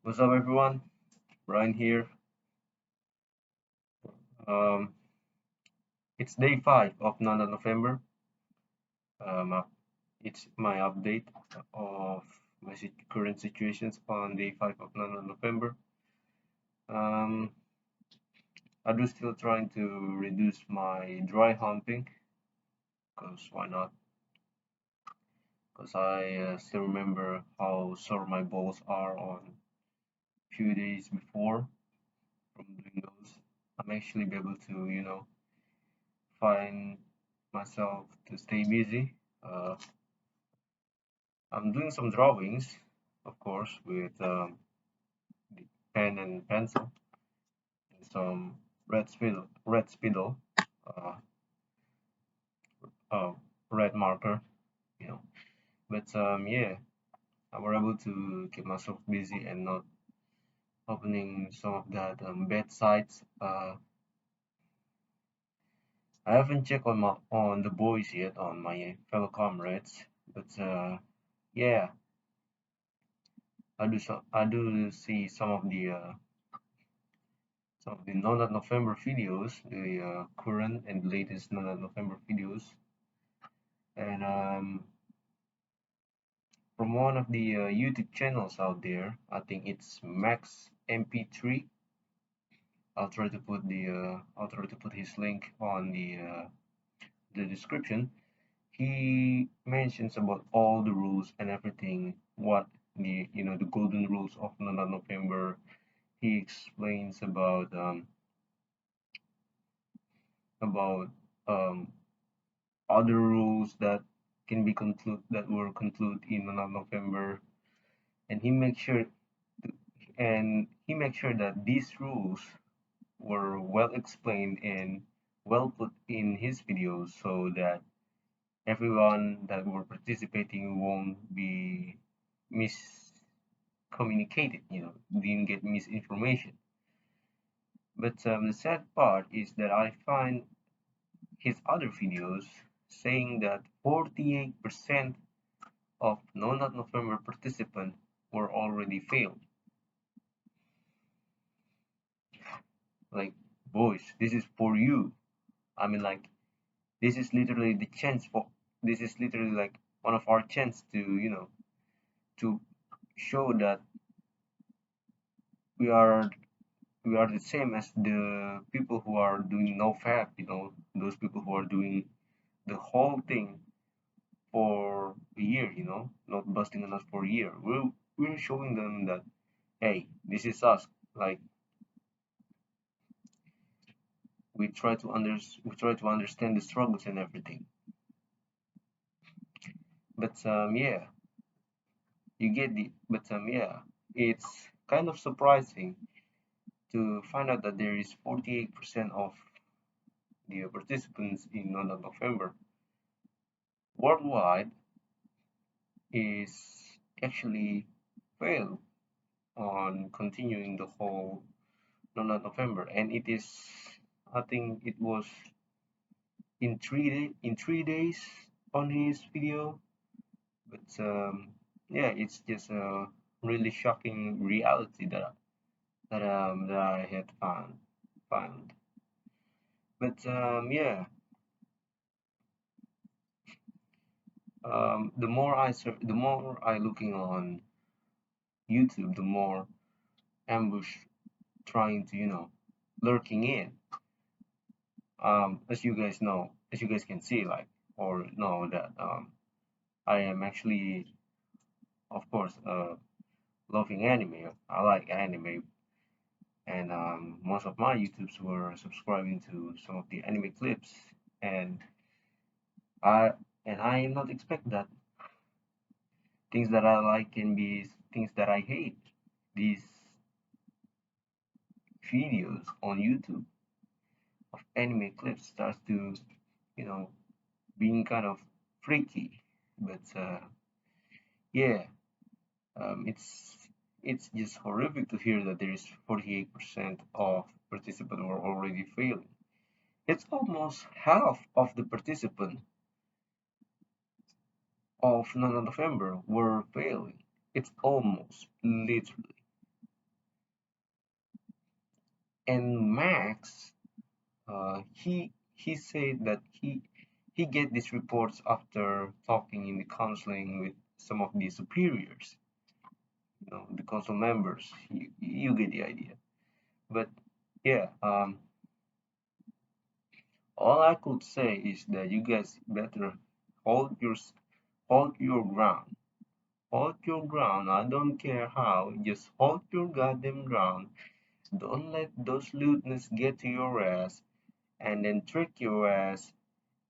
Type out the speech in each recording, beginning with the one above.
What's up, everyone? Brian here. Um, it's day 5 of Nana November. It's my update of my current situations on day 5 of Nana November. Um, I do still trying to reduce my dry humping, because why not? Because I still remember how sore my balls are on few days before from doing those. I'm actually be able to, find myself to stay busy. I'm doing some drawings, of course, with the pen and pencil and some red spidol, uh, uh, red marker, you know. But yeah, I was able to keep myself busy and not opening some of that bad sites. I haven't checked on the boys yet, on my fellow comrades, but yeah, I do see some of the non November videos, the current and latest non November videos, and from one of the YouTube channels out there, I think it's Max MP3. I'll try to put his link on the description. He mentions about all the rules and everything, what the golden rules of non November. He explains about um, other rules that can be conclude that were concluded in November, and he makes sure that these rules were well explained and well put in his videos, so that everyone that were participating won't be miscommunicated, didn't get misinformation. But the sad part is that I find his other videos saying that 48% of non-November participants were already failed. Like, boys, this is for you. I mean, like, this is literally the chance for. This is literally like one of our chance to, to show that we are we are the same as the people who are doing no fab. Those people who are doing the whole thing for a year. Not busting on us for a year. We're showing them that, hey, this is us. Like, we try to understand the struggles and everything. But yeah, you get the but yeah, it's kind of surprising to find out that there is 48% of the participants in November worldwide is actually failed on continuing the whole November, and it is, I think it was in 3 days on his video. But yeah, it's just a really shocking reality that I had found. But yeah, the more I looking on YouTube, the more ambush trying to, lurking in. As you guys can see, like, or know that I am actually, of course, loving anime. I like anime, and most of my YouTubes were subscribing to some of the anime clips, and I I am not expect that things that I like can be things that I hate. These videos on YouTube of anime clips starts to, you know, being kind of freaky. But yeah, it's just horrific to hear that there is 48% of participants were already failing. It's almost half of the participants of November were failing. It's almost literally. And Max, he said that he get these reports after talking in the counseling with some of the superiors, the council members. You get the idea. But yeah, all I could say is that you guys better hold your hold your ground. Hold your ground. I don't care how. Just hold your goddamn ground. Don't let those lieutenants get to your ass and then trick your ass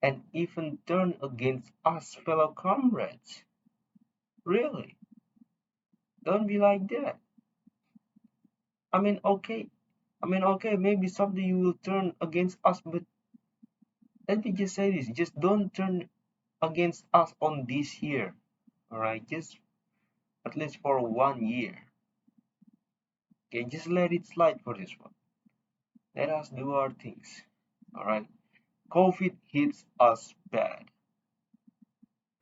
and even turn against us fellow comrades. Really? Don't be like that. I mean, okay. Okay, maybe someday you will turn against us, but let me just say this, just don't turn against us on this year. Alright, just at least for 1 year. Okay, just let it slide for this one. Let us do our things. Alright. COVID hits us bad.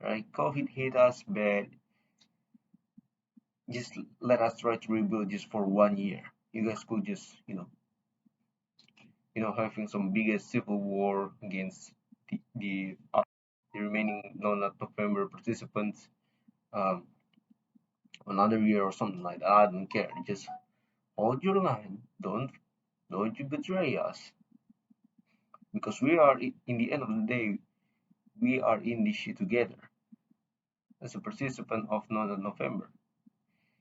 Right? COVID hit us bad. Just let us try to rebuild just for 1 year. You guys could just, having some biggest civil war against the remaining non-November participants, um, another year or something like that. I don't care. Just hold your line. Don't you betray us, because we are in the end of the day, we are in this shit together as a participant of non-November.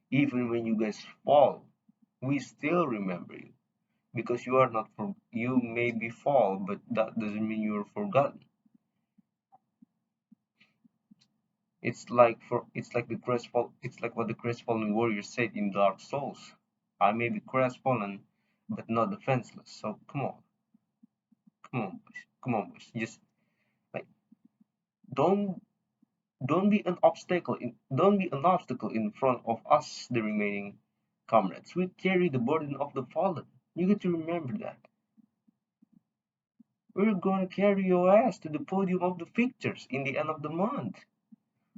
Even when you guys fall, we still remember you, because you are not for you maybe fall, but that doesn't mean you're forgotten. It's like what the crestfallen warrior said in Dark Souls. I may be crestfallen, but not defenseless. So come on, boys. Just like don't don't be an obstacle in front of us, the remaining comrades. We carry the burden of the fallen. You get to remember that. We're gonna carry your ass to the podium of the victors in the end of the month.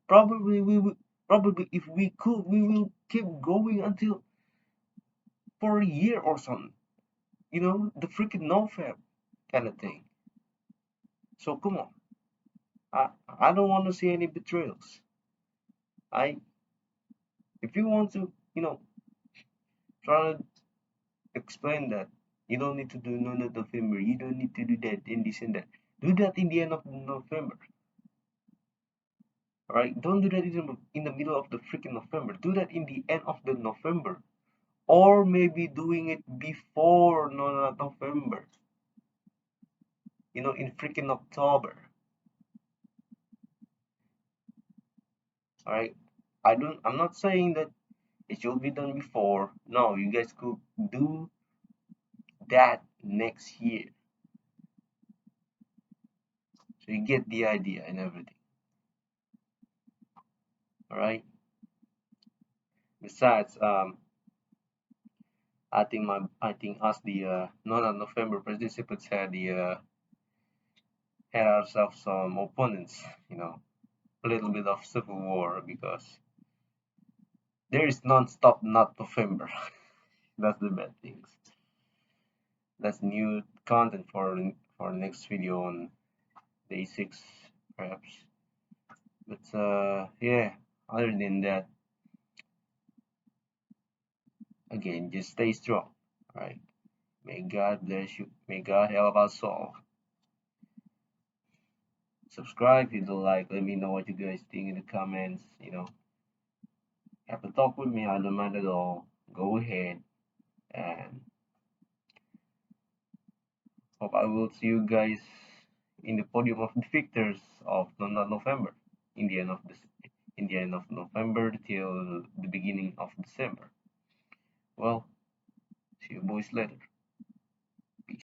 Probably we will probably if we could we will keep going until for a year or something. The freaking nofab kind of thing. So come on. I don't want to see any betrayals. I If you want to, try to explain that you don't need to do none of November, you don't need to do that and this and that. Do that in the end of November. Alright? Don't do that in the middle of the freaking November. Do that in the end of the November. Or maybe doing it before November. In freaking October. Alright? I'm not saying that it should be done before. No, you guys could do that next year. So you get the idea and everything. Alright? Besides, I think us the non-November participants had ourselves some opponents, a little bit of civil war, because there is non-stop not November. That's the bad things. That's new content for next video on day 6 perhaps. But yeah, other than that, again, just stay strong. Alright. May God bless you. May God help us all. Subscribe, hit the like, let me know what you guys think in the comments. Have a talk with me, I don't mind at all. Go ahead, and hope I will see you guys in the podium of the victors of November, in the end of this in the end of November till the beginning of December. Well, see you boys later.